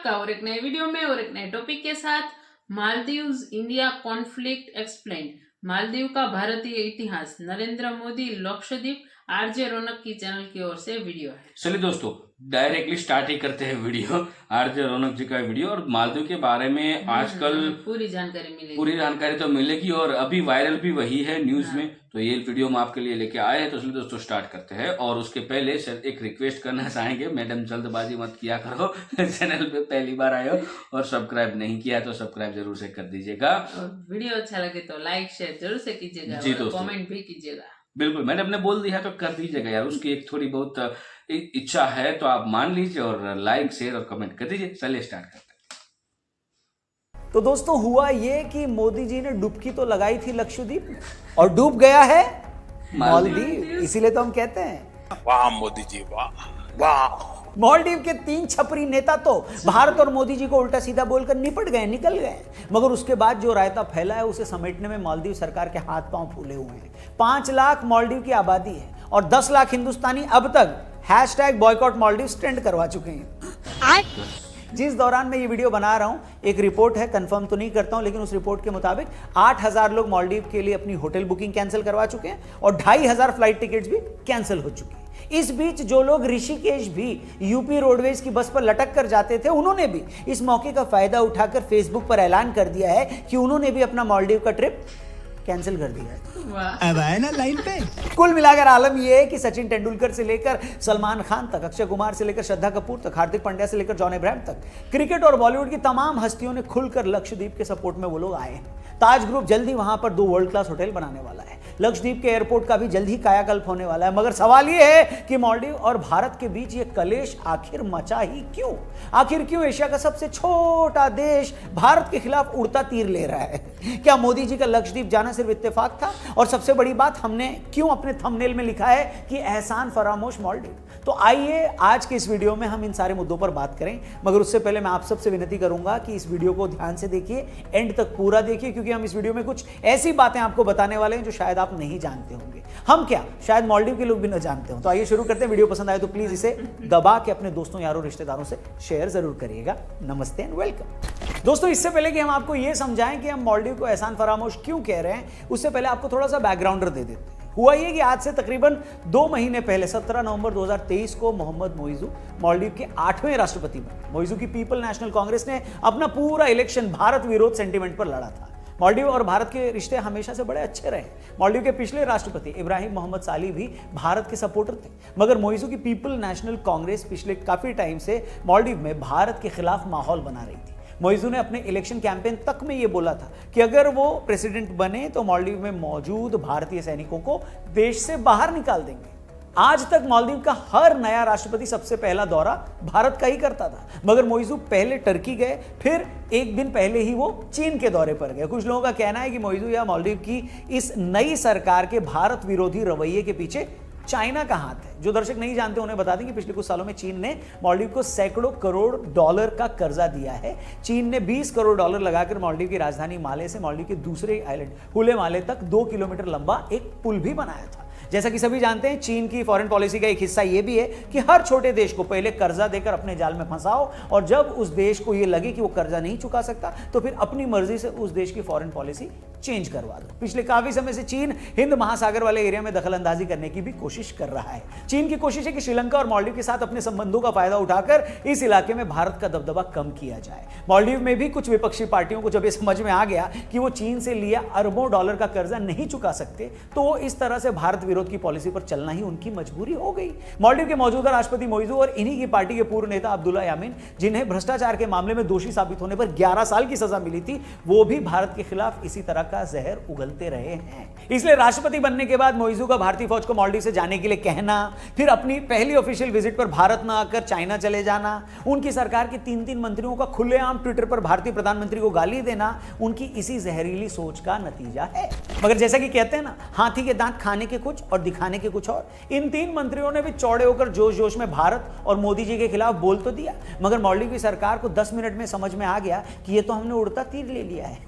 आपका और एक नए वीडियो में और एक नए टॉपिक के साथ। Maldives India conflict explain, Maldives का भारतीय इतिहास, नरेंद्र मोदी, लक्षद्वीप, आरजे रौनक की चैनल की ओर से वीडियो है। चलिए दोस्तों, डायरेक्टली स्टार्ट ही करते हैं वीडियो। आरजे रौनक जी का वीडियो और मालदीव के बारे में आजकल पूरी जानकारी मिलेगी। पूरी जानकारी तो मिलेगी और अभी वायरल भी वही है न्यूज में, तो ये वीडियो हम आपके लिए लेके आए हैं। तो चलिए दोस्तों स्टार्ट करते हैं। और उसके पहले सर एक रिक्वेस्ट करना चाहेंगे, मैडम जल्दबाजी मत किया करो। चैनल पे पहली बार आए हो और सब्सक्राइब नहीं किया तो सब्सक्राइब जरूर से कर दीजिएगा। और वीडियो अच्छा लगे तो लाइक शेयर जरूर से कीजिएगा जी और दोस्तों, कमेंट भी कीजिएगा। बिल्कुल, मैडम ने बोल दिया तो कर दीजिएगा यार। उसकी एक थोड़ी बहुत इच्छा है तो आप मान लीजिए और लाइक शेयर और कमेंट कर दीजिए। चलिए स्टार्ट करते हैं। तो दोस्तों हुआ ये कि मोदी जी ने डुबकी तो लगाई थी लक्षद्वीप में और डूब गया है मालदीव। इसीलिए तो हम कहते हैं वाह मोदी जी, वाह वाह। मालदीव के 3 छपरी नेता तो भारत और मोदी जी को उल्टा सीधा बोलकर निपट गए, निकल गए। मगर उसके बाद जो रायता फैला है उसे समेटने में मालदीव सरकार के हाथ पांव फूले हुए हैं। 5 लाख मालदीव की आबादी है और 10 लाख हिंदुस्तानी अब तक #बॉयकॉट मालदीव्स ट्रेंड करवा चुके हैं। जिस दौरान मैं ये वीडियो बना रहा हूं, एक रिपोर्ट है, कंफर्म तो नहीं करता हूं, लेकिन उस रिपोर्ट के मुताबिक 8000 लोग मालदीव के लिए अपनी होटल बुकिंग कैंसिल करवा चुके हैं और 2500 फ्लाइट टिकट्स भी कैंसिल हो चुकी हैं। इस बीच जो लोग ऋषिकेश भी यूपी रोडवेज की बस पर लटक कर जाते थे, उन्होंने भी इस मौके का फायदा उठाकर फेसबुक पर ऐलान कर दिया है कि उन्होंने भी अपना मालदीव का ट्रिप कैंसिल कर दिया है। अब आए ना लाइन पे। कुल मिलाकर आलम यह है कि सचिन तेंदुलकर से लेकर सलमान खान तक, अक्षय कुमार से लेकर श्रद्धा कपूर तक, हार्दिक पांड्या से लेकर जॉन अब्राहम तक, क्रिकेट और बॉलीवुड की तमाम हस्तियों ने खुलकर लक्षद्वीप के सपोर्ट में वो लोग आए हैं। ताज ग्रुप जल्द ही वहां पर 2 वर्ल्ड क्लास होटल बनाने वाला है। लक्षद्वीप के एयरपोर्ट का भी जल्द ही कायाकल्प होने वाला है। मगर सवाल यह है कि मालदीव और भारत के बीच ये कलेश आखिर मचा ही क्यों? आखिर क्यों एशिया का सबसे छोटा देश भारत के खिलाफ उड़ता तीर ले रहा है? क्या मोदी जी का लक्षद्वीप जाना सिर्फ इत्तेफाक था? और सबसे बड़ी बात, हमने क्यों अपने थंबनेल में लिखा है कि एहसान फरामोश मालदीव? तो आइए आज के इस वीडियो में हम इन सारे मुद्दों पर बात करें। मगर उससे पहले मैं आप सबसे विनती करूंगा कि इस वीडियो को ध्यान से देखिए, एंड तक पूरा देखिए, क्योंकि हम इस वीडियो में कुछ ऐसी बातें आपको बताने वाले हैं जो शायद आप नहीं जानते होंगे। हम क्या, शायद मालदीव के लोग भी न जानते हो। तो आइए शुरू करते हैं। वीडियो पसंद आए तो प्लीज इसे दबा के अपने दोस्तों, यारों, रिश्तेदारों से शेयर जरूर करिएगा। नमस्ते एंड वेलकम। दोस्तों, इससे पहले कि हम आपको यह समझाएं कि हम मालदीव को एहसान फरामोश क्यों कह रहे हैं, उससे पहले आपको थोड़ा सा बैकग्राउंडर दे देते हैं। हुआ ये कि आज से तकरीबन 2 महीने पहले 17 नवंबर 2023 को मोहम्मद मोइजू मालदीव के 8वें राष्ट्रपति बने। मोइजू की पीपल नेशनल कांग्रेस ने अपना पूरा इलेक्शन भारत विरोध सेंटीमेंट पर लड़ा था। मालदीव और भारत के रिश्ते हमेशा से बड़े अच्छे रहे। मालदीव के पिछले राष्ट्रपति इब्राहिम मोहम्मद साली भी भारत के सपोर्टर थे। मगर मोइजू की पीपल नेशनल कांग्रेस पिछले काफी टाइम से मालदीव में भारत के खिलाफ माहौल बना रही थी। मोइजू ने अपने इलेक्शन कैंपेन तक में यह बोला था कि अगर वो प्रेसिडेंट बने तो मालदीव में मौजूद भारतीय सैनिकों को देश से बाहर निकाल देंगे। आज तक मालदीव का हर नया राष्ट्रपति सबसे पहला दौरा भारत का ही करता था। मगर मोइजू पहले टर्की गए, फिर एक दिन पहले ही वो चीन के दौरे पर गए। कुछ लोगों का कहना है कि मोइजू या मालदीव की इस नई सरकार के भारत विरोधी रवैये के पीछे चाइना का हाथ है। जो दर्शक नहीं जानते उन्हें बता दें कि पिछले कुछ सालों में चीन ने मालदीव को सैकड़ों करोड़ डॉलर का कर्जा दिया है। चीन ने 20 करोड़ डॉलर लगाकर मालदीव की राजधानी माले से मालदीव के दूसरे आइलैंड हुले माले तक 2 किलोमीटर लंबा एक पुल भी बनाया था। जैसा कि सभी जानते हैं, चीन की फॉरेन पॉलिसी का एक हिस्सा यह भी है कि हर छोटे देश को पहले कर्जा देकर अपने जाल में फंसाओ और जब उस देश को यह लगे कि वो कर्जा नहीं चुका सकता तो फिर अपनी मर्जी से उस देश की फॉरेन पॉलिसी चेंज करवा दो। पिछले काफी समय से चीन हिंद महासागर वाले एरिया में दखल अंदाजी करने की भी कोशिश कर रहा है। चीन की कोशिश है कि श्रीलंका और मालदीव के साथ अपने संबंधों का फायदा उठाकर इस इलाके में भारत का दबदबा कम किया जाए। मालदीव में भी कुछ विपक्षी पार्टियों को जब यह समझ में आ गया कि वो चीन से लिया अरबों डॉलर का कर्जा नहीं चुका सकते, तो वो इस तरह से भारत विरोध की पॉलिसी पर चलना ही उनकी मजबूरी हो गई। मालदीव के मौजूदा राष्ट्रपति मोइजू और इन्हीं की पार्टी के पूर्व नेता अब्दुल्ला यामीन, जिन्हें भ्रष्टाचार के मामले में दोषी साबित होने पर 11 साल की सजा मिली थी, वो भी भारत के खिलाफ इसी तरह का जहर उगलते रहे हैं। इसलिए राष्ट्रपति बनने के बाद मोइजू का भारतीय फौज को मालदीव से जाने के लिए कहना, फिर अपनी पहली ऑफिशियल विजिट पर भारत न आकर चाइना चले जाना, उनकी सरकार के 3 मंत्रियों का खुलेआम ट्विटर पर भारतीय प्रधानमंत्री को गाली देना, उनकी इसी जहरीली सोच का नतीजा है। मगर जैसा कि कहते हैं ना, हाथी के दांत खाने के कुछ और दिखाने के कुछ और, इन 3 मंत्रियों ने भी चौड़े होकर जोश जोश में भारत और मोदी जी के खिलाफ बोल तो दिया, मगर मालदीव की सरकार को 10 मिनट में समझ में आ गया कि ये तो हमने उड़ता तीर ले लिया है।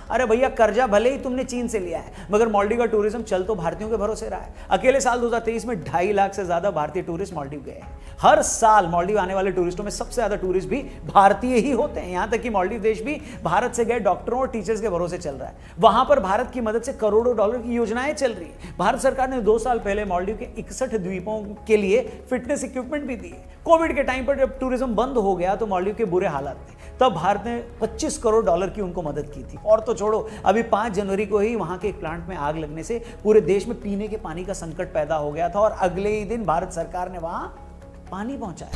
अरे भैया कर्जा भले ही तुमने चीन से लिया है, मगर मालदीव का टूरिज्म चल तो भारतीयों के भरोसे रहा है। अकेले साल 2023 में 2.5 लाख से ज्यादा भारतीय टूरिस्ट मालदीव गए हैं। हर साल मालदीव आने वाले टूरिस्टों में सबसे ज्यादा टूरिस्ट भी भारतीय ही होते हैं। यहां तक कि मालदीव देश भी भारत से गए डॉक्टरों और टीचर्स के भरोसे चल रहा है। वहां पर भारत की मदद से करोड़ों डॉलर की योजनाएं चल रही है। भारत सरकार ने 2 साल पहले मालदीव के 61 द्वीपों के लिए फिटनेस इक्विपमेंट भी दिए। कोविड के टाइम पर जब टूरिज्म बंद हो गया तो मालदीव के बुरे हालात थे, तब भारत ने 25 करोड़ डॉलर की उनको मदद की थी। और तो छोड़ो, अभी 5 जनवरी को ही वहां के एक प्लांट में आग लगने से पूरे देश में पीने के पानी का संकट पैदा हो गया था और अगले ही दिन भारत सरकार ने वहां पानी पहुंचाया।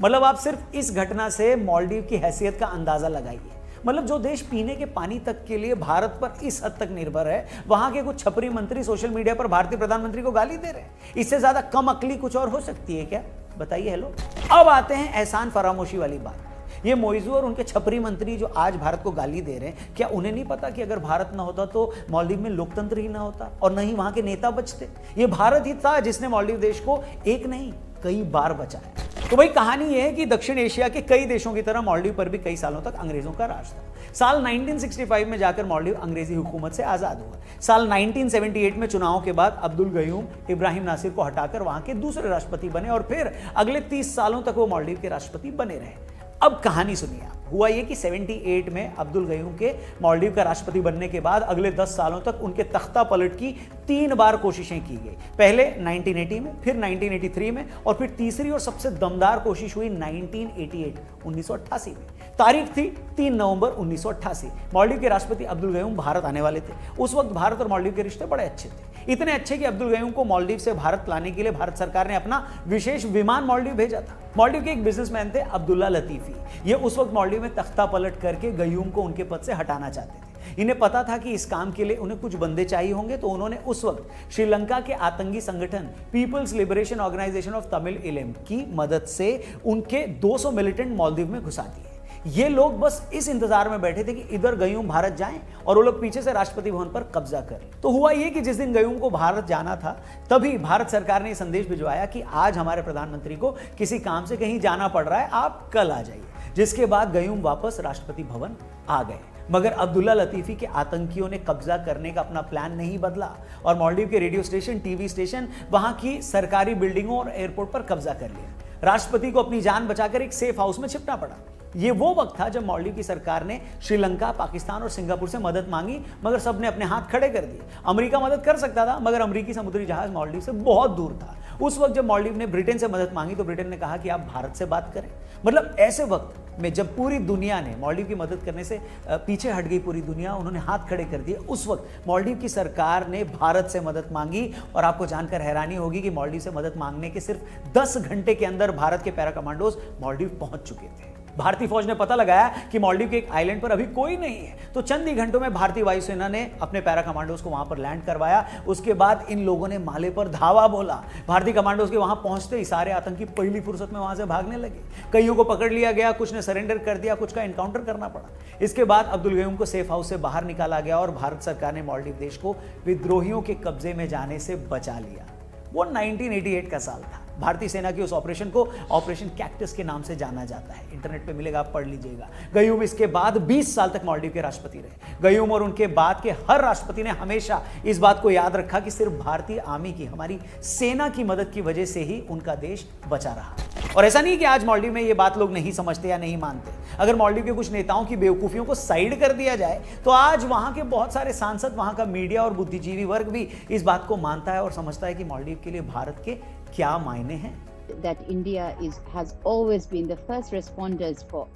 मतलब आप सिर्फ इस घटना से मालदीव की हैसियत का अंदाजा लगाइए। मतलब जो देश पीने के पानी तक के लिए भारत पर इस हद तक निर्भर है, वहां के कुछ छपरी मंत्री सोशल मीडिया पर भारतीय प्रधानमंत्री को गाली दे रहे हैं। इससे ज्यादा कम अकली कुछ और हो सकती है क्या? बताइए। हेलो, अब आते हैं एहसान फरामोशी वाली बात। ये मोइजू और उनके छपरी मंत्री जो आज भारत को गाली दे रहे हैं, क्या उन्हें नहीं पता कि अगर भारत ना होता तो मालदीव में लोकतंत्र ही ना होता और न ही वहां के नेता बचते? ये भारत ही था जिसने मालदीव देश को एक नहीं कई बार बचाया। तो भाई कहानी यह है कि दक्षिण एशिया के कई देशों की तरह मालदीव पर भी कई सालों तक अंग्रेजों का राज था। साल 1965 में जाकर मालदीव अंग्रेजी हुकूमत से आजाद हुआ। साल 1978 में चुनाव के बाद अब्दुल गयूम इब्राहिम नासिर को हटाकर वहां के दूसरे राष्ट्रपति बने और फिर अगले 30 सालों तक वो मालदीव के राष्ट्रपति बने रहे। अब कहानी सुनिए आप। हुआ ये कि 78 में अब्दुल गयूम के मालदीव का राष्ट्रपति बनने के बाद अगले 10 सालों तक उनके तख्ता पलट की 3 बार कोशिशें की गई। पहले 1980 में, फिर 1983 में और फिर तीसरी और सबसे दमदार कोशिश हुई 1988 में। तारीख थी 3 नवंबर 1988। मालदीव के राष्ट्रपति अब्दुल गयूम भारत आने वाले थे। उस वक्त भारत और मालदीव के रिश्ते बड़े अच्छे थे, इतने अच्छे कि अब्दुल गयूम को मालदीव से भारत लाने के लिए भारत सरकार ने अपना विशेष विमान मालदीव भेजा था। मालदीव के एक बिजनेसमैन थे अब्दुल्ला लतीफी। ये उस वक्त मालदीव में तख्ता पलट करके गयूम को उनके पद से हटाना चाहते थे। इन्हें पता था कि इस काम के लिए उन्हें कुछ बंदे चाहिए होंगे, तो उन्होंने उस वक्त श्रीलंका के आतंकी संगठन peoples liberation organisation of Tamil इलम की मदद से उनके 200 मिलिटेंट मालदीव में घुसा दिए। ये लोग बस इस इंतजार में बैठे थे कि इधर गयूम भारत जाएं और वो लोग पीछे से राष्ट्रपति भवन पर कब्जा करें। तो हुआ ये कि जिस दिन गयूम को भारत जाना था, तभी भारत सरकार ने संदेश भिजवाया कि आज हमारे प्रधानमंत्री को किसी काम से कहीं जाना पड़ रहा है, आप कल आ जाइए। जिसके बाद गयूम वापस राष्ट्रपति भवन आ गए। मगर अब्दुल्ला लतीफी के आतंकियों ने कब्जा करने का अपना प्लान नहीं बदला और मालदीव के रेडियो स्टेशन, टीवी स्टेशन, वहां की सरकारी बिल्डिंगों और एयरपोर्ट पर कब्जा कर लिया। राष्ट्रपति को अपनी जान बचाकर एक सेफ हाउस में छिपना पड़ा। ये वो वक्त था जब मालदीव की सरकार ने श्रीलंका, पाकिस्तान और सिंगापुर से मदद मांगी, मगर सबने अपने हाथ खड़े कर दिए। अमेरिका मदद कर सकता था, मगर अमेरिकी समुद्री जहाज मालदीव से बहुत दूर था। उस वक्त जब मालदीव ने ब्रिटेन से मदद मांगी तो ब्रिटेन ने कहा कि आप भारत से बात करें। मतलब ऐसे वक्त में जब पूरी दुनिया ने मालदीव की मदद करने से पीछे हट गई, पूरी दुनिया, उन्होंने हाथ खड़े कर दिए, उस वक्त मालदीव की सरकार ने भारत से मदद मांगी। और आपको जानकर हैरानी होगी कि मालदीव से मदद मांगने के सिर्फ 10 घंटे के अंदर भारत के पैरा कमांडोज मालदीव पहुंच चुके थे। भारतीय फौज ने पता लगाया कि मालदीव के एक आइलैंड पर अभी कोई नहीं है, तो चंद ही घंटों में भारतीय वायुसेना ने अपने पैरा कमांडोज को वहां पर लैंड करवाया। उसके बाद इन लोगों ने माले पर धावा बोला। भारतीय कमांडोज के वहां पहुंचते ही सारे आतंकी पहली फुर्सत में वहां से भागने लगे। कईयों को पकड़ लिया गया, कुछ ने सरेंडर कर दिया, कुछ का एनकाउंटर करना पड़ा। इसके बाद अब्दुल गयूम को सेफ हाउस से बाहर निकाला गया और भारत सरकार ने मालदीव देश को विद्रोहियों के कब्जे में जाने से बचा लिया। वो 1988 का साल था। भारतीय सेना की उस ऑपरेशन को ऑपरेशन कैक्टस के नाम से जाना जाता है। इंटरनेट पे मिलेगा, आप पढ़ लीजिएगा। गयूम इसके बाद 20 साल तक मालदीव के राष्ट्रपति रहे। गयूम और उनके बाद के हर राष्ट्रपति ने हमेशा इस बात को याद रखा कि सिर्फ भारतीय आर्मी की, हमारी सेना की मदद की वजह से ही उनका देश बचा रहा। और ऐसा नहीं कि आज मालदीव में ये बात लोग नहीं समझते या नहीं मानते। अगर मालदीव के कुछ नेताओं की बेवकूफियों को साइड कर दिया जाए तो आज वहां के बहुत सारे सांसद, वहां का मीडिया और बुद्धिजीवी वर्ग भी इस बात को मानता है और समझता है कि मालदीव के लिए भारत के क्या मायने हैं। That India has always been the first responders for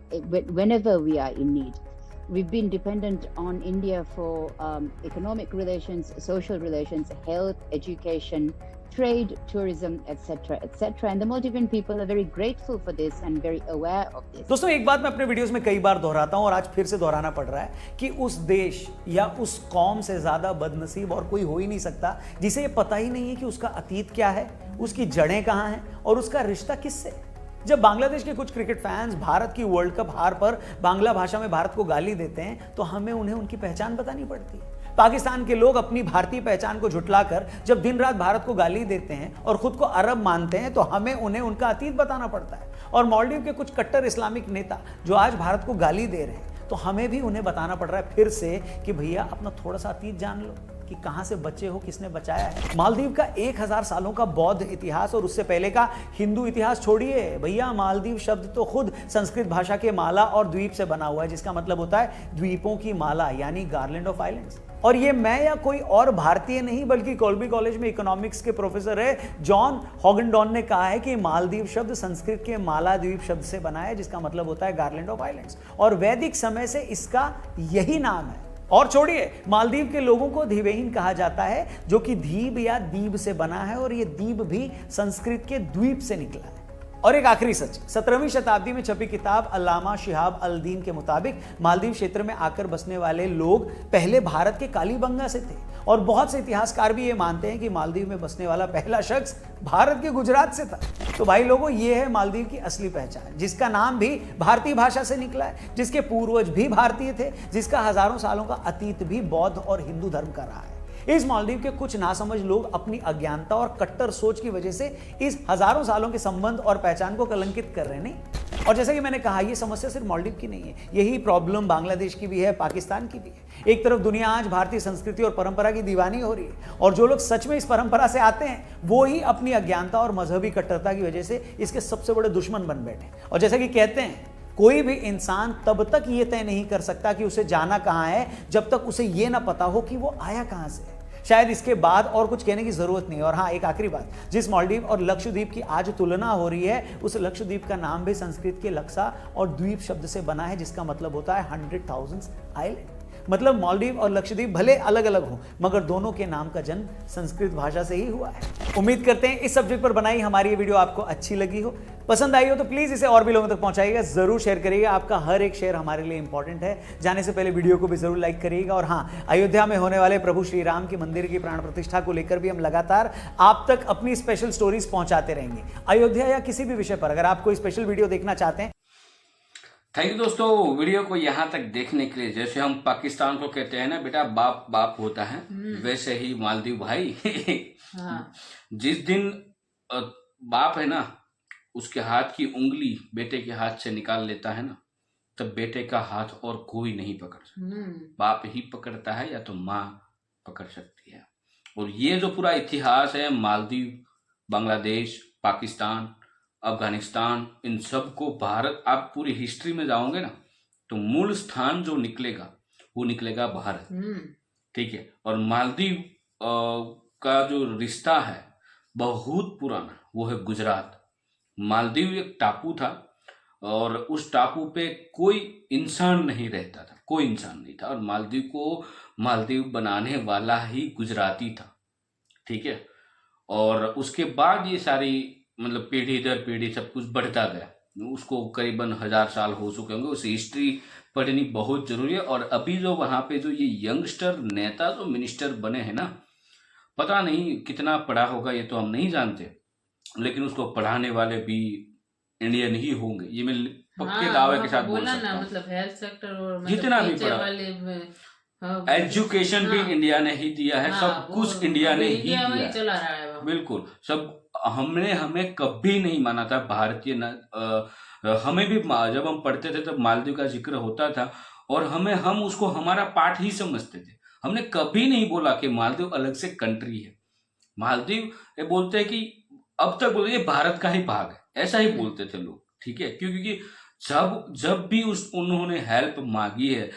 whenever we are in need. We've been dependent on India for economic relations, social relations, health, education, trade, tourism, etc., etc. And the Maldivian people are very grateful for this and very aware of this. दोस्तों, एक बात मैं अपने videos में कई बार दोहराता हूं और आज फिर से दोहराना पड़ रहा है कि उस देश या उस कौम से ज्यादा बदनसीब और कोई हो ही नहीं सकता जिसे ये पता ही नहीं है कि उसका अतीत क्या है, उसकी जड़ें कहां हैं और उसका रिश्ता किससे। जब बांग्लादेश के कुछ क्रिकेट फैंस भारत की वर्ल्ड कप हार पर बांग्ला भाषा में भारत को गाली देते हैं तो हमें उन्हें उनकी पहचान बतानी पड़ती है। पाकिस्तान के लोग अपनी भारतीय पहचान को झुठलाकर जब दिन रात भारत को गाली देते हैं और खुद को अरब मानते हैं तो हमें उन्हें उनका अतीत बताना पड़ता है। और मालदीव के कुछ कट्टर इस्लामिक नेता जो आज भारत को गाली दे रहे हैं तो हमें भी उन्हें बताना पड़ रहा है फिर से कि भैया अपना थोड़ा सा अतीत जान लो कि कहां से बचे हो, किसने बचाया है। मालदीव का 1000 सालों का बौद्ध इतिहास और उससे पहले का हिंदू इतिहास छोड़िए भैया, मालदीव शब्द तो खुद संस्कृत भाषा के माला और द्वीप से बना हुआ है, जिसका मतलब होता है द्वीपों की माला, यानी गार्लैंड ऑफ आइलैंड्स। और ये मैं या कोई और भारतीय नहीं बल्कि कोलंबी कॉलेज में इकोनॉमिक्स के प्रोफेसर है जॉन हॉगनडॉन ने कहा है कि मालदीव शब्द संस्कृत के माला द्वीप शब्द से बना है, जिसका मतलब होता है गार्लैंड ऑफ आइलैंड्स, और वैदिक समय से इसका यही नाम है। और छोड़िए, मालदीव के लोगों को धीवेहीन कहा जाता है, जो कि धीब या दीब से बना है, और ये दीब भी संस्कृत के द्वीप से निकला है। और एक आखिरी सच, 17वीं शताब्दी में छपी किताब अल्लामा शिहाब अल दीन के मुताबिक मालदीव क्षेत्र में आकर बसने वाले लोग पहले भारत के कालीबंगा से थे, और बहुत से इतिहासकार भी ये मानते हैं कि मालदीव में बसने वाला पहला शख्स भारत के गुजरात से था। तो भाई लोगों, ये है मालदीव की असली पहचान, जिसका नाम भी भारतीय भाषा से निकला है, जिसके पूर्वज भी भारतीय थे, जिसका हजारों सालों का अतीत भी बौद्ध और हिंदू धर्म का रहा है। इस मालदीव के कुछ नासमझ लोग अपनी अज्ञानता और कट्टर सोच की वजह से इस हजारों सालों के संबंध और पहचान को कलंकित कर रहे हैं। नहीं, और जैसा कि मैंने कहा, यह समस्या सिर्फ मालदीव की नहीं है, यही प्रॉब्लम बांग्लादेश की भी है, पाकिस्तान की भी है। एक तरफ दुनिया आज भारतीय संस्कृति और परंपरा की दीवानी हो रही है, और जो लोग सच में इस परंपरा से आते हैं वो ही अपनी अज्ञानता और मजहबी कट्टरता की वजह से इसके सबसे बड़े दुश्मन बन बैठे। और जैसा कि कहते हैं, कोई भी इंसान तब तक ये तय नहीं कर सकता कि उसे जाना कहां है जब तक उसे ये ना पता हो कि वो आया कहां से। शायद इसके बाद और कुछ कहने की जरूरत नहीं। और हाँ, एक आखिरी बात, जिस मालदीव और लक्षद्वीप की आज तुलना हो रही है, उस लक्षद्वीप का नाम भी संस्कृत के लक्सा और द्वीप शब्द से बना है, जिसका मतलब होता है 100,000 आइलैंड। मतलब मालदीव और लक्षद्वीप भले अलग अलग हो, मगर दोनों के नाम का जन्म संस्कृत भाषा से ही हुआ है। उम्मीद करते हैं इस सब्जेक्ट पर बनाई हमारी ये वीडियो आपको अच्छी लगी हो, पसंद आई हो तो प्लीज इसे और भी लोगों तक पहुंचाइएगा, जरूर शेयर करिएगा। आपका हर एक शेयर हमारे लिए इंपॉर्टेंट है। जाने से पहले वीडियो को भी जरूर लाइक करिएगा। और हाँ, अयोध्या में होने वाले प्रभु श्री राम के मंदिर की प्राण प्रतिष्ठा को लेकर भी हम लगातार आप तक अपनी स्पेशल स्टोरीज पहुंचाते रहेंगे। अयोध्या या किसी भी विषय पर अगर आप कोई स्पेशल वीडियो देखना चाहते हैं। थैंक यू दोस्तों, वीडियो को यहाँ तक देखने के लिए। जैसे हम पाकिस्तान को कहते हैं ना बेटा बाप बाप होता है, वैसे ही मालदीव भाई हाँ। जिस दिन बाप है ना उसके हाथ की उंगली बेटे के हाथ से निकाल लेता है ना, तब बेटे का हाथ और कोई नहीं पकड़ सकता, बाप ही पकड़ता है या तो माँ पकड़ सकती है। और ये जो पूरा इतिहास है मालदीव, बांग्लादेश, पाकिस्तान, अफगानिस्तान, इन सब को भारत, आप पूरी हिस्ट्री में जाओगे ना तो मूल स्थान जो निकलेगा वो निकलेगा भारत। ठीक है। और मालदीव का जो रिश्ता है बहुत पुराना, वो है गुजरात। मालदीव एक टापू था और उस टापू पे कोई इंसान नहीं रहता था, कोई इंसान नहीं था, और मालदीव को मालदीव बनाने वाला ही गुजराती था। ठीक है। और उसके बाद ये सारी मतलब पीढ़ी दर पीढ़ी सब कुछ बढ़ता गया, उसको करीबन 1000 साल हो चुके होंगे। उस हिस्ट्री पढ़नी बहुत जरूरी है। और अभी जो वहाँ पे जो ये यंगस्टर नेता जो मिनिस्टर बने हैं ना, पता नहीं कितना पढ़ा होगा, ये तो हम नहीं जानते, लेकिन उसको पढ़ाने वाले भी इंडियन ही होंगे, ये मैं पक्के दावे के साथ बोल सकता हूँ। मतलब हेल्थ सेक्टर और मतलब जितना भी टीचर पढ़ा, वाले एजुकेशन भी इंडिया ने ही दिया है, सब कुछ इंडिया ने ही दिया है, चला रहा है बिल्कुल सब। हमें कभी नहीं माना था भारतीय हमें भी जब हम पढ़ते थे तब मालदीव का जिक्र होता था, और हम उसको हमारा पार्ट ही समझते थे। हमने कभी नहीं बोला कि मालदीव अलग से कंट्री है। मालदीव ये बोलते हैं कि अब तक बोलते ये भारत का ही भाग है, ऐसा ही बोलते थे लोग। ठीक है। क्योंकि जब भी उन्होंने हेल्प मांगी है,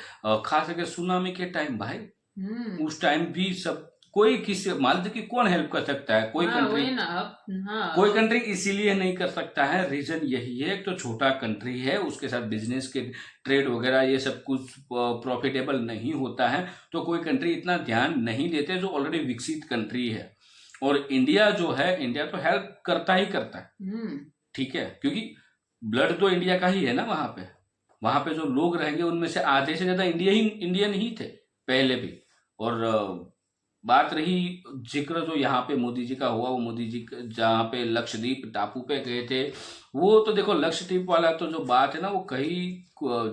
खास करके सुनामी के टाइम भाई, उस टाइम भी सब कोई किसी मालदीव की कौन हेल्प कर सकता है, कोई कोई कंट्री इसीलिए नहीं कर सकता है, रीजन यही है, एक तो छोटा कंट्री है, उसके साथ बिजनेस के ट्रेड वगैरह ये सब कुछ प्रॉफिटेबल नहीं होता है, तो कोई कंट्री इतना ध्यान नहीं देते जो ऑलरेडी विकसित कंट्री है। और इंडिया जो है, इंडिया तो हेल्प करता ही करता है। ठीक है। क्योंकि ब्लड तो इंडिया का ही है ना, वहां पे जो लोग रहेंगे उनमें से आधे से ज्यादा इंडियन ही थे पहले भी। और बात रही जिक्र जो यहाँ पे मोदी जी का हुआ, वो मोदी जी जहाँ पे लक्षद्वीप टापू पे गए थे, वो तो देखो लक्षद्वीप वाला तो जो बात है ना, वो कहीं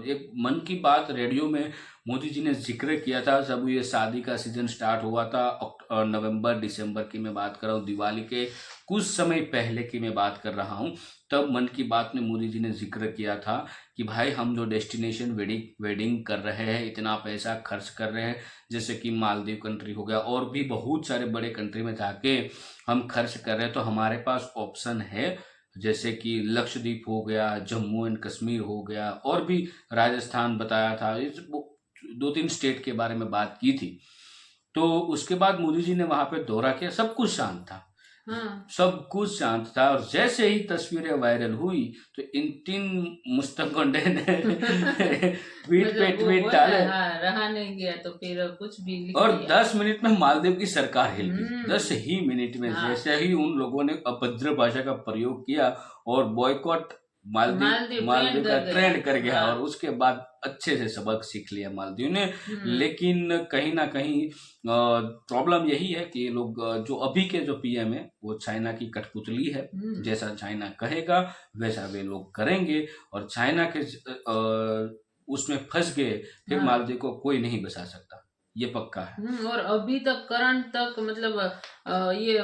एक मन की बात रेडियो में मोदी जी ने जिक्र किया था जब ये शादी का सीजन स्टार्ट हुआ था, नवंबर दिसंबर की मैं बात कर रहा हूँ, दिवाली के कुछ समय पहले की मैं बात कर रहा हूँ। तब मन की बात में मोदी जी ने जिक्र किया था कि भाई हम जो डेस्टिनेशन वेडिंग कर रहे हैं, इतना पैसा खर्च कर रहे हैं, जैसे कि मालदीव कंट्री हो गया और भी बहुत सारे बड़े कंट्री में जाके हम खर्च कर रहे हैं, तो हमारे पास ऑप्शन है, जैसे कि लक्षद्वीप हो गया, जम्मू एंड कश्मीर हो गया, और भी राजस्थान बताया था, इस 2-3 स्टेट के बारे में बात की थी। तो उसके बाद मोदी जी ने वहां पे दौरा किया, सब कुछ शांत था, हाँ सब कुछ शांत था, और जैसे ही तस्वीरें वायरल हुई तो इन 3 मुस्तंगों ने ट्वीट पे मतलब वो ट्वीट बोला, डाले, हाँ रहा नहीं गया तो फिर कुछ भी लिख और दिया। 10 मिनट में मालदीव की सरकार हिल गई। 10 ही मिनट में हाँ। जैसे ही उन लोगों ने अभद्र भाषा का प्रयोग किया और बॉयकॉट मालदीव ट्रेंड का कर गया। ट्रेंड कर गया, हाँ। और उसके बाद अच्छे से सबक सीख लिया मालदीव ने। हम्म। लेकिन कहीं ना कहीं प्रॉब्लम यही है कि ये लोग जो अभी के जो पीएम है वो चाइना की कठपुतली है, जैसा चाइना कहेगा वैसा वे लोग करेंगे, और चाइना के उसमें फंस गए फिर हाँ। मालदीव को कोई नहीं बचा सकता, ये पक्का है। और अभी तक करंट तक मतलब ये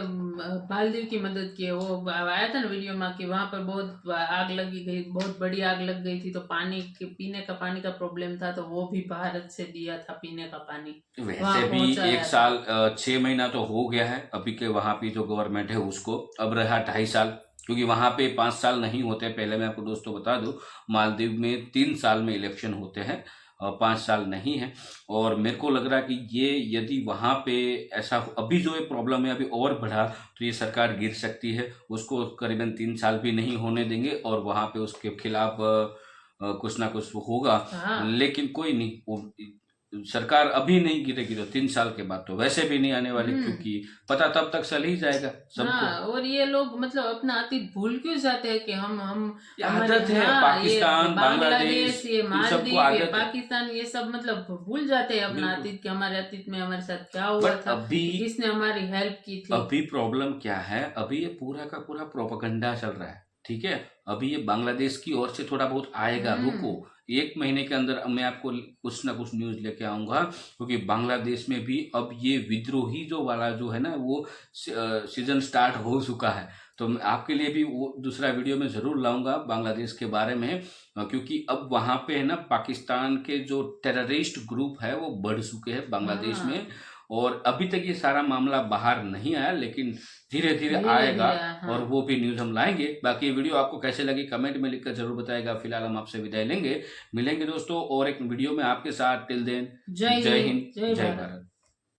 मालदीव की मदद की है। वो आया था ना वीडियो में कि वहां पर बहुत आग लगी गई, बहुत बड़ी आग लग गई थी, तो पानी के पीने का पानी का प्रॉब्लम था, तो वो भी भारत से दिया था पीने का पानी। वैसे वहाँ भी पहुंचाया 1 था। साल 6 महीना तो हो गया है अभी के वहां पे जो गवर्नमेंट है उसको, अब रहा 2.5 साल, क्योंकि वहां पे 5 साल नहीं होते। पहले मैं आपको दोस्तों बता दूं, मालदीव में 3 साल में इलेक्शन होते हैं, 5 साल नहीं है। और मेरे को लग रहा है कि ये यदि वहां पे ऐसा अभी जो ये प्रॉब्लम है अभी और बढ़ा तो ये सरकार गिर सकती है, उसको करीबन 3 साल भी नहीं होने देंगे, और वहां पे उसके खिलाफ कुछ ना कुछ होगा। हाँ। लेकिन कोई नहीं, वो सरकार अभी नहीं गिरेगी तो 3 साल के बाद तो वैसे भी नहीं आने वाली, क्योंकि पता तब तक चल ही जाएगा सबको। हाँ, और ये लोग मतलब अपना अतीत भूल क्यों जाते हैं कि हम ये हमारे- आदत है, हाँ, पाकिस्तान, ये बांग्लादेश, ये इन सबको मालदीव, ये आदत है। पाकिस्तान, ये सब मतलब भूल जाते हैं अपना बिल्कुल। अतीत कि हमारे अतीत में हमारे साथ क्या हुआ बट था, अभी किसने हमारी हेल्प की थी। अभी प्रॉब्लम क्या है, अभी ये पूरा का पूरा प्रोपेगेंडा चल रहा है, ठीक है। अभी ये बांग्लादेश की ओर से थोड़ा बहुत आएगा, रुको 1 महीने के अंदर मैं आपको कुछ ना कुछ न्यूज लेके आऊंगा, क्योंकि बांग्लादेश में भी अब ये विद्रोही जो वाला जो है ना वो सीजन स्टार्ट हो चुका है। तो मैं आपके लिए भी वो दूसरा वीडियो में जरूर लाऊंगा बांग्लादेश के बारे में, क्योंकि अब वहां पे है ना पाकिस्तान के जो टेररिस्ट ग्रुप है वो बढ़ चुके हैं बांग्लादेश में, और अभी तक ये सारा मामला बाहर नहीं आया, लेकिन धीरे धीरे आएगा, हाँ। और वो भी न्यूज हम लाएंगे। बाकी ये वीडियो आपको कैसे लगी कमेंट में लिखकर जरूर बताएगा। फिलहाल हम आपसे विदाई लेंगे, मिलेंगे दोस्तों और एक वीडियो में आपके साथ। टिल देन जय जय हिंद, जय जय भारत। भारत।